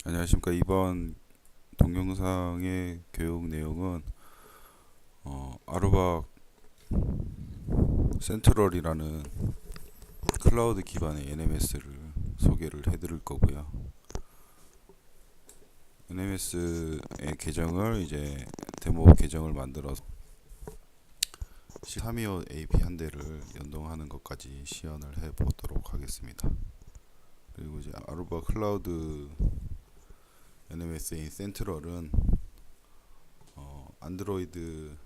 안녕하십니까. 이번 동영상의 교육 내용은 아루바 센트럴이라는 클라우드 기반의 NMS를 소개를 해드릴 거고요. NMS의 계정을 이제 데모 계정을 만들어서 325 AP 한 대를 연동하는 것까지 시연을 해 보도록 하겠습니다. 그리고 이제 아루바 클라우드 NMS인 센트럴은 안드로이드와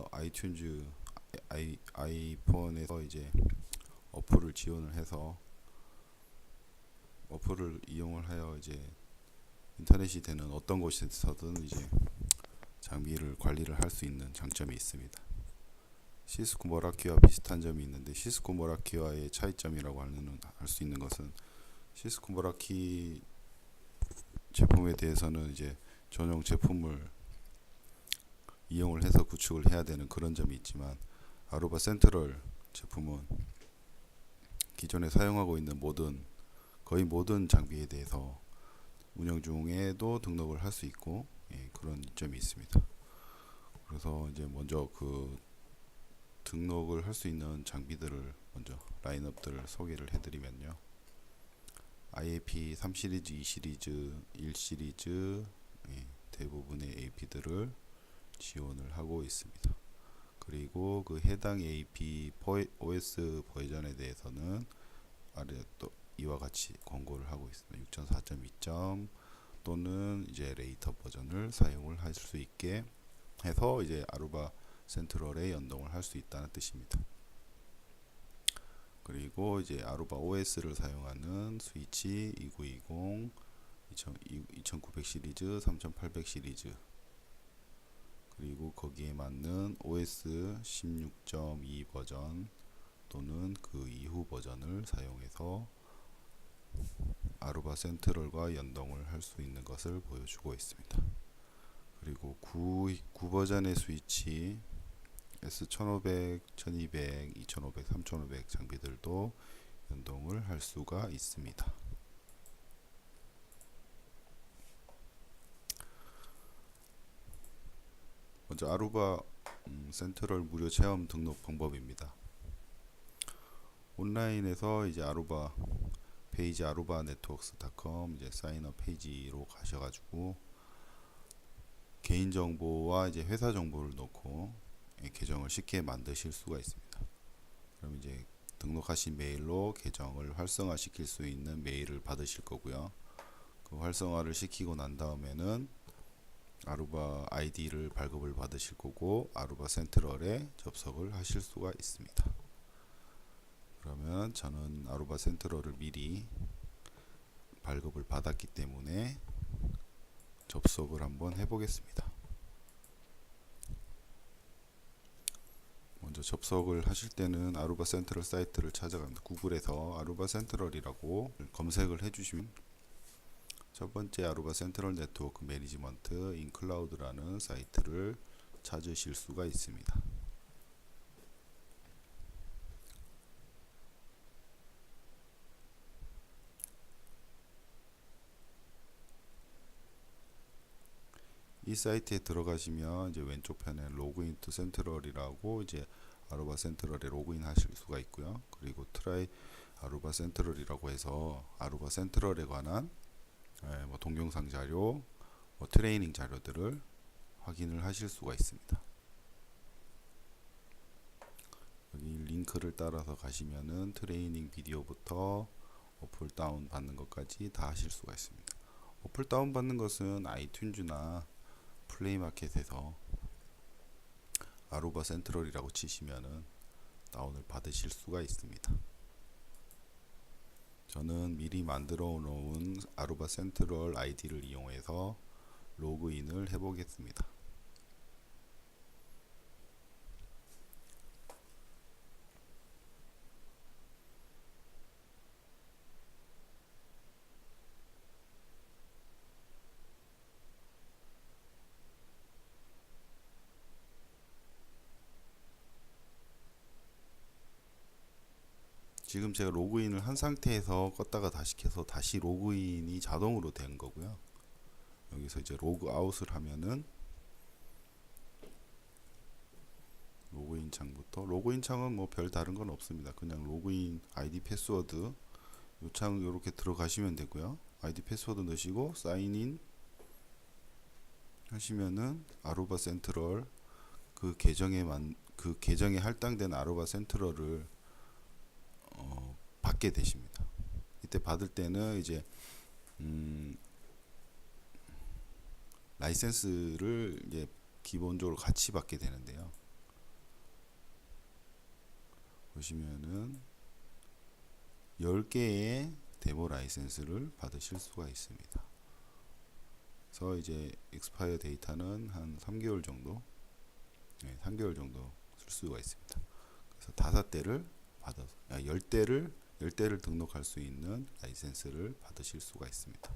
아이튠즈 아이폰에서 이제 어플을 지원을 해서 어플을 이용을 하여 이제 인터넷이 되는 어떤 곳에서든 이제 장비를 관리를 할 수 있는 장점이 있습니다. 시스코 머라키와 비슷한 점이 있는데, 시스코 머라키와의 차이점이라고 할 수 있는 것은, 시스코 머라키 제품에 대해서는 이제 전용 제품을 이용을 해서 구축을 해야 되는 그런 점이 있지만, 아루바 센트럴 제품은 기존에 사용하고 있는 거의 모든 장비에 대해서 운영 중에도 등록을 할 수 있고, 그런 이점이 있습니다. 그래서 이제 먼저 그 등록을 할 수 있는 장비들을 먼저 라인업들을 소개를 해드리면요. IAP 3 시리즈, 2 시리즈, 1 시리즈 대부분의 AP들을 지원을 하고 있습니다. 그리고 그 해당 AP OS 버전에 대해서는 아래 또 이와 같이 권고를 하고 있습니다. 6.4.2점 또는 이제 레이터 버전을 사용을 할 수 있게 해서 이제 아루바 센트럴에 연동을 할 수 있다는 뜻입니다. 그리고 이제 아루바 OS를 사용하는 스위치 2920, 2900 시리즈, 3800 시리즈, 그리고 거기에 맞는 OS 16.2 버전 또는 그 이후 버전을 사용해서 아루바 센트럴과 연동을 할 수 있는 것을 보여주고 있습니다. 그리고 9 버전의 스위치 S1500, 1200, 2500, 3500 장비들도 연동을 할 수가 있습니다. 먼저 아루바 센트럴 무료 체험 등록 방법입니다. 온라인에서 이제 아루바 페이지 arubaNetworks.com 이제 사인업 페이지로 가셔가지고 개인 정보와 이제 회사 정보를 넣고 계정을 쉽게 만드실 수가 있습니다. 그럼 이제 등록하신 메일로 계정을 활성화 시킬 수 있는 메일을 받으실 거고요. 그 활성화를 시키고 난 다음에는 아루바 아이디를 발급을 받으실 거고, 아루바 센트럴에 접속을 하실 수가 있습니다. 그러면 저는 아루바 센트럴을 미리 발급을 받았기 때문에 접속을 한번 해보겠습니다. 먼저 접속을 하실 때는 아루바 센트럴 사이트를 찾아갑니다. 구글에서 아루바 센트럴이라고 검색을 해주시면 첫 번째 아루바 센트럴 네트워크 매니지먼트 인 클라우드라는 사이트를 찾으실 수가 있습니다. 이 사이트에 들어가시면 이제 왼쪽 편에 로그인 투 센트럴이라고 이제 아루바 센트럴에 로그인 하실 수가 있고요. 그리고 트라이 아루바 센트럴이라고 해서 아루바 센트럴에 관한 뭐 동영상 자료, 뭐 트레이닝 자료들을 확인을 하실 수가 있습니다. 여기 링크를 따라서 가시면은 트레이닝 비디오부터 어플 다운 받는 것까지 다 하실 수가 있습니다. 어플 다운 받는 것은 아이튠즈나 플레이마켓에서 아루바 센트럴이라고 치시면은 다운을 받으실 수가 있습니다. 저는 미리 만들어 놓은 아루바 센트럴 아이디를 이용해서 로그인을 해 보겠습니다. 지금 제가 로그인을 한 상태에서 껐다가 다시 켜서 다시 로그인이 자동으로 된 거고요. 여기서 이제 로그 아웃을 하면은 로그인 창부터, 로그인 창은 뭐 별 다른 건 없습니다. 그냥 로그인 아이디 패스워드 요 창 이렇게 들어가시면 되고요. 아이디 패스워드 넣으시고 사인인 하시면은 아루바 센트럴 그 계정에 할당된 아루바 센트럴을 받게 되십니다. 이때 받을 때는 이제 라이센스를 이제 기본적으로 같이 받게 되는데요. 보시면은 10개의 데모 라이센스를 받으실 수가 있습니다. 그래서 이제 익스파이어 데이터는 한 3개월 정도, 3개월 정도 쓸 수가 있습니다. 그래서 5대를 받아서 10대를 등록할 수 있는 라이센스를 받으실 수가 있습니다.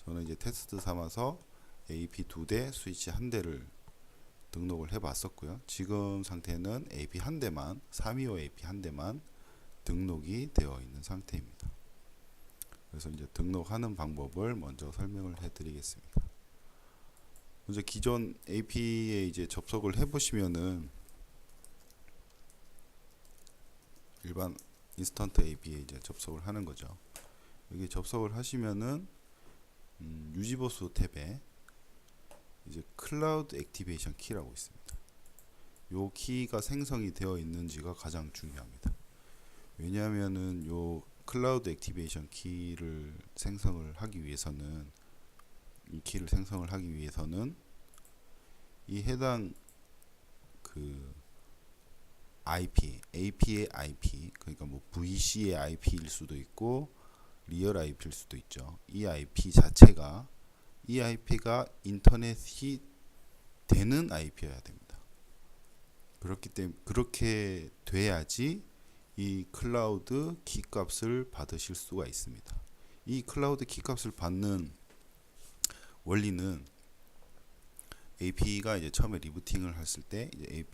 저는 이제 테스트 삼아서 AP 2대, 스위치 1대를 등록을 해봤었고요. 지금 상태는 AP 1대만, 325 AP 1대만 등록이 되어 있는 상태입니다. 그래서 이제 등록하는 방법을 먼저 설명을 해드리겠습니다. 먼저 기존 AP에 이제 접속을 해보시면은 일반 인스턴트 AP에 이제 접속을 하는 거죠. 여기 접속을 하시면은 유지보수 탭에 이제 클라우드 액티베이션 키라고 있습니다. 요 키가 생성이 되어 있는지가 가장 중요합니다. 왜냐하면은 요 클라우드 액티베이션 키를 생성을 하기 위해서는 이 해당 그 AP의 IP, 그러니까 뭐 VC의 IP일 수도 있고 리얼 IP일 수도 있죠. 이 IP가 인터넷이 되는 IP여야 됩니다. 그렇게 돼야지 이 클라우드 키 값을 받으실 수가 있습니다. 이 클라우드 키 값을 받는 원리는 AP가 이제 처음에 리부팅을 했을 때 이제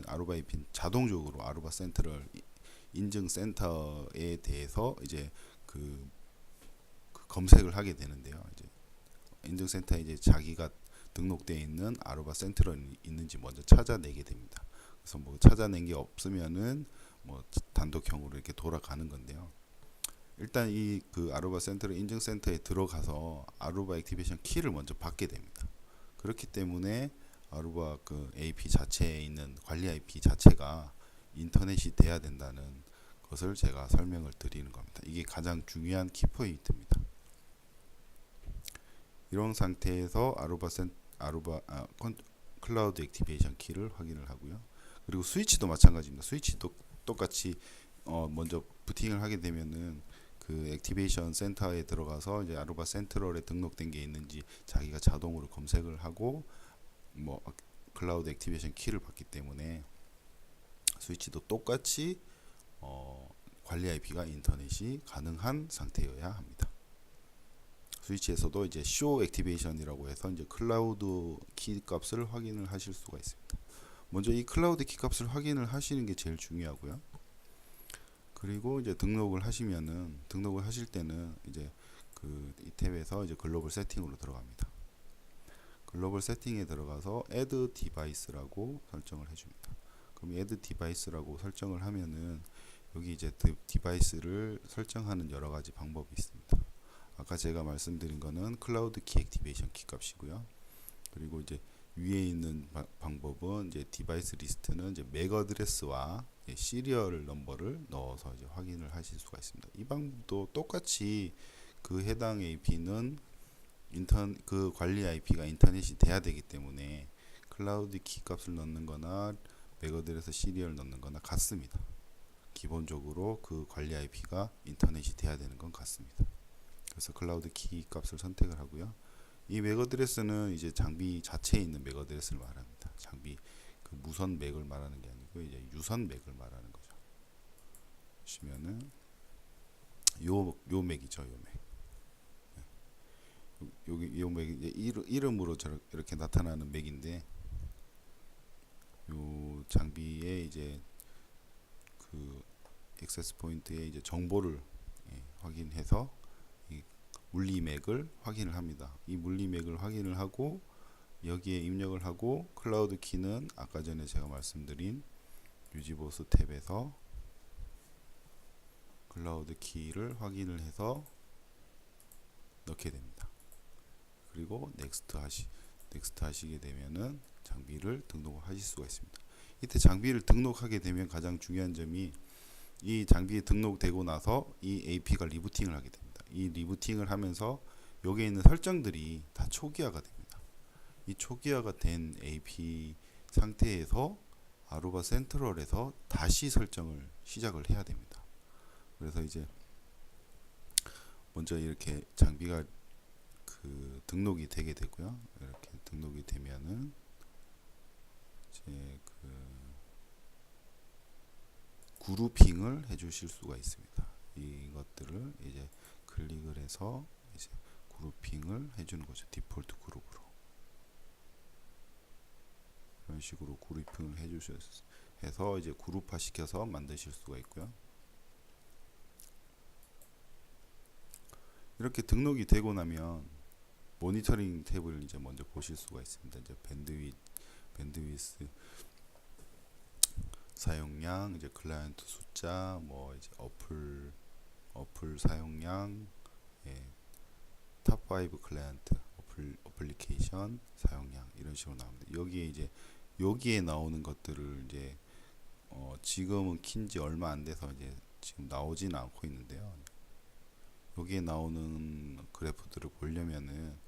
아루바 AP는 자동적으로 아루바 센트럴 인증 센터에 대해서 이제 그 검색을 하게 되는데요. 이제 인증 센터에 이제 자기가 등록되어 있는 아루바 센트럴이 있는지 먼저 찾아내게 됩니다. 그래서 뭐 찾아낸 게 없으면은 뭐 단독형으로 이렇게 돌아가는 건데요. 일단 이 그 아루바 센트럴 인증 센터에 들어가서 아루바 액티베이션 키를 먼저 받게 됩니다. 그렇기 때문에 아루바 그 AP 자체에 있는 관리 IP 자체가 인터넷이 돼야 된다는 것을 제가 설명을 드리는 겁니다. 이게 가장 중요한 키포인트입니다. 이런 상태에서 클라우드 액티베이션 키를 확인을 하고요. 그리고 스위치도 마찬가지입니다. 스위치도 똑같이 먼저 부팅을 하게 되면은 그 액티베이션 센터에 들어가서 이제 아루바 센트럴에 등록된 게 있는지 자기가 자동으로 검색을 하고 뭐 클라우드 액티베이션 키를 받기 때문에 스위치도 똑같이 관리 IP가 인터넷이 가능한 상태여야 합니다. 스위치에서도 이제 쇼 액티베이션이라고 해서 이제 클라우드 키 값을 확인을 하실 수가 있습니다. 먼저 이 클라우드 키 값을 확인을 하시는 게 제일 중요하고요. 그리고 이제 등록을 하실 때는 이제 이 탭에서 이제 글로벌 세팅으로 들어갑니다. 글로벌 세팅에 들어가서 add device라고 설정을 해줍니다. 그럼 add device라고 설정을 하면은 여기 이제 디바이스를 설정하는 여러 가지 방법이 있습니다. 아까 제가 말씀드린 거는 클라우드 키 액티베이션 키 값이고요. 그리고 이제 위에 있는 방법은 이제 디바이스 리스트는 이제 맥 어드레스와 시리얼 넘버를 넣어서 이제 확인을 하실 수가 있습니다. 이 방법도 똑같이 그 해당 AP는 그 관리 IP가 인터넷이 돼야 되기 때문에 클라우드 키 값을 넣는 거나 맥 어드레스 시리얼 넣는 거나 같습니다. 기본적으로 그 관리 IP가 인터넷이 돼야 되는 건 같습니다. 그래서 클라우드 키 값을 선택을 하고요. 이 맥 어드레스는 이제 장비 자체에 있는 맥 어드레스를 말합니다. 장비 그 무선 맥을 말하는 게 아니고 이제 유선 맥을 말하는 거죠. 보시면은 요 맥이죠, 요 맥. 여기 요 맥 이름으로 이렇게 나타나는 맥인데 요 장비에 이제 그 액세스 포인트의 이제 정보를 확인해서 이 물리맥을 확인을 합니다. 이 물리맥을 확인을 하고 여기에 입력을 하고 클라우드 키는 아까 전에 제가 말씀드린 유지보수 탭에서 클라우드 키를 확인을 해서 넣게 됩니다. 그리고 넥스트 하시게 되면은 장비를 등록하실 수가 있습니다. 이때 장비를 등록하게 되면 가장 중요한 점이 이 장비에 등록되고 나서 이 AP가 리부팅을 하게 됩니다. 이 리부팅을 하면서 여기에 있는 설정들이 다 초기화가 됩니다. 이 초기화가 된 AP 상태에서 아루바 센트럴에서 다시 설정을 시작을 해야 됩니다. 그래서 이제 먼저 이렇게 장비가 등록이 되게 되고요. 이렇게 등록이 되면은 이제 그룹핑을 해주실 수가 있습니다. 이것들을 이제 클릭을 해서 이제 그룹핑을 해주는 거죠. 디폴트 그룹으로 이런 식으로 그룹핑을 해서 이제 그룹화 시켜서 만드실 수가 있고요. 이렇게 등록이 되고 나면 모니터링 탭을 이제 먼저 보실 수가 있습니다. 이제 밴드위스 사용량, 이제 클라이언트 숫자, 뭐 이제 어플 사용량, 탑5 클라이언트 어플리케이션 사용량 이런 식으로 나옵니다. 여기에 나오는 것들을 이제 지금은 킨지 얼마 안 돼서 이제 지금 나오지는 않고 있는데요. 여기에 나오는 그래프들을 보려면은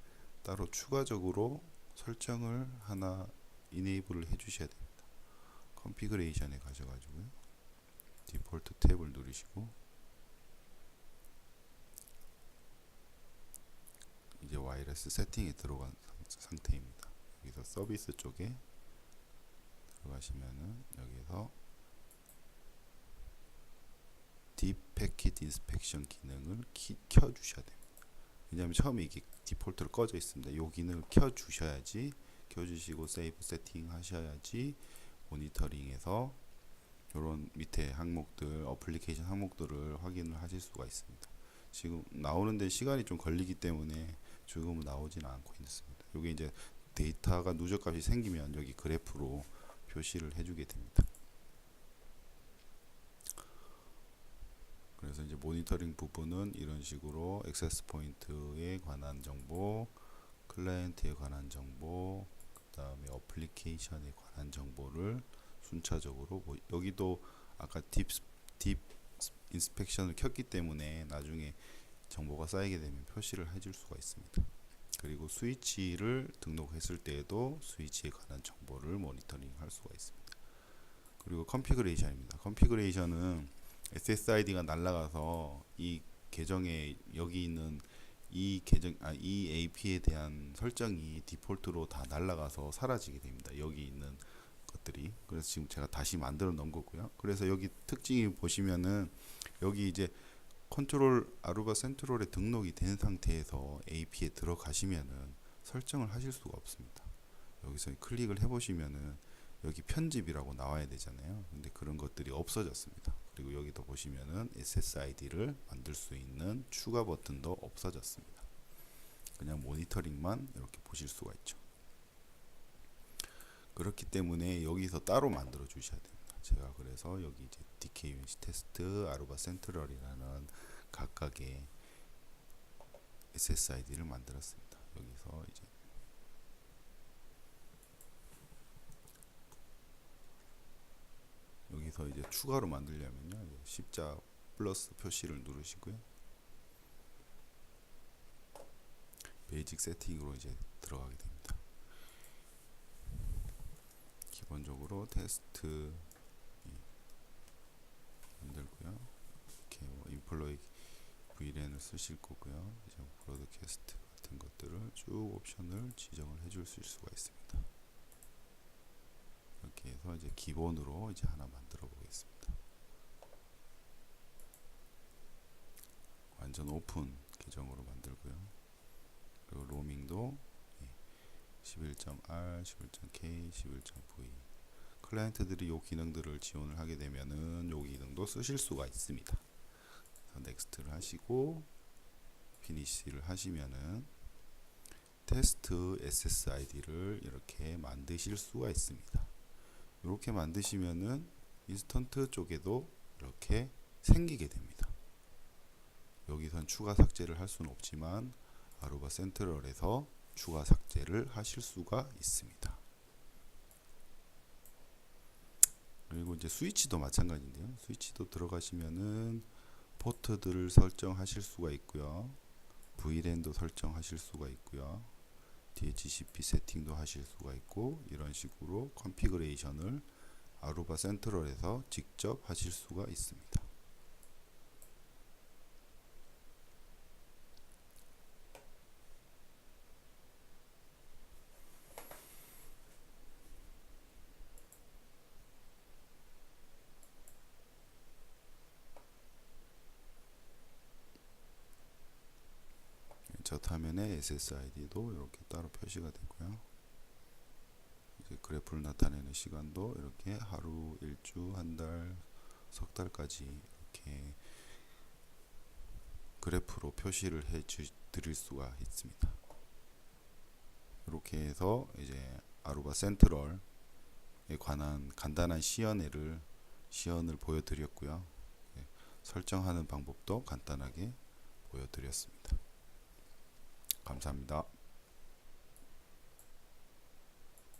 따로 추가적으로 설정을 하나 이네이블을 해주셔야 됩니다. 컨피그레이션에 가셔가지고요. 디폴트 탭을 누르시고 이제 와이어리스 세팅에 들어간 상태입니다. 여기서 서비스 쪽에 들어가시면은 여기서 딥 패킷 인스펙션 기능을 켜주셔야 됩니다. 왜냐하면 처음에 이게 디폴트로 꺼져 있습니다. 이 기능을 켜주시고 세이브 세팅 하셔야지 모니터링에서 이런 밑에 항목들, 어플리케이션 항목들을 확인을 하실 수가 있습니다. 지금 나오는데 시간이 좀 걸리기 때문에 지금은 나오지는 않고 있습니다. 여기 이제 데이터가 누적값이 생기면 여기 그래프로 표시를 해주게 됩니다. 그래서 이제 모니터링 부분은 이런 식으로 액세스 포인트에 관한 정보, 클라이언트에 관한 정보, 그 다음에 어플리케이션에 관한 정보를 순차적으로 여기도 아까 딥 인스펙션을 켰기 때문에 나중에 정보가 쌓이게 되면 표시를 해줄 수가 있습니다. 그리고 스위치를 등록했을 때에도 스위치에 관한 정보를 모니터링 할 수가 있습니다. 그리고 컨피그레이션입니다. 컨피그레이션은 SSID가 날아가서 이 계정에 여기 있는 이 AP에 대한 설정이 디폴트로 다 날아가서 사라지게 됩니다. 여기 있는 것들이. 그래서 지금 제가 다시 만들어 놓은 거고요. 그래서 여기 특징이 보시면은 여기 이제 아루바 센트럴에 등록이 된 상태에서 AP에 들어가시면은 설정을 하실 수가 없습니다. 여기서 클릭을 해보시면은 여기 편집이라고 나와야 되잖아요. 근데 그런 것들이 없어졌습니다. 그리고 여기도 보시면은 SSID를 만들 수 있는 추가 버튼도 없어졌습니다. 그냥 모니터링만 이렇게 보실 수가 있죠. 그렇기 때문에 여기서 따로 만들어 주셔야 됩니다. 제가 그래서 여기 이제 DKUNC 테스트, 아루바 센트럴이라는 각각의 SSID를 만들었습니다. 여기서 이제 추가로 만들려면요, 십자 플러스 표시를 누르시고요. 베이직 세팅으로 이제 들어가게 됩니다. 기본적으로 테스트 만들고요. 이렇게 인플로이 VLAN을 쓰실 거고요. 이제 브로드캐스트 같은 것들을 쭉 옵션을 지정을 해줄 수가 있습니다. 이렇게 해서 이제 기본으로 이제 하나 만들어 보겠습니다. 완전 오픈 계정으로 만들고요. 그리고 로밍도 11.R, 11.K, 11.V. 클라이언트들이 요 기능들을 지원을 하게 되면은 요 기능도 쓰실 수가 있습니다. 넥스트를 하시고 피니시를 하시면은 테스트 SSID를 이렇게 만드실 수가 있습니다. 이렇게 만드시면은 인스턴트 쪽에도 이렇게 생기게 됩니다. 여기선 추가 삭제를 할 수는 없지만 아루바 센트럴에서 추가 삭제를 하실 수가 있습니다. 그리고 이제 스위치도 마찬가지인데요. 스위치도 들어가시면은 포트들을 설정하실 수가 있고요. VLAN도 설정하실 수가 있고요. DHCP 세팅도 하실 수가 있고, 이런 식으로 컨피그레이션을 아루바 센트럴에서 직접 하실 수가 있습니다. 저 화면에 SSID도 이렇게 따로 표시가 되고요. 이제 그래프를 나타내는 시간도 이렇게 하루, 일주, 한 달, 석 달까지 이렇게 그래프로 표시를 해 드릴 수가 있습니다. 이렇게 해서 이제 아루바 센트럴에 관한 간단한 시연을 보여드렸고요. 설정하는 방법도 간단하게 보여드렸습니다. 감사합니다.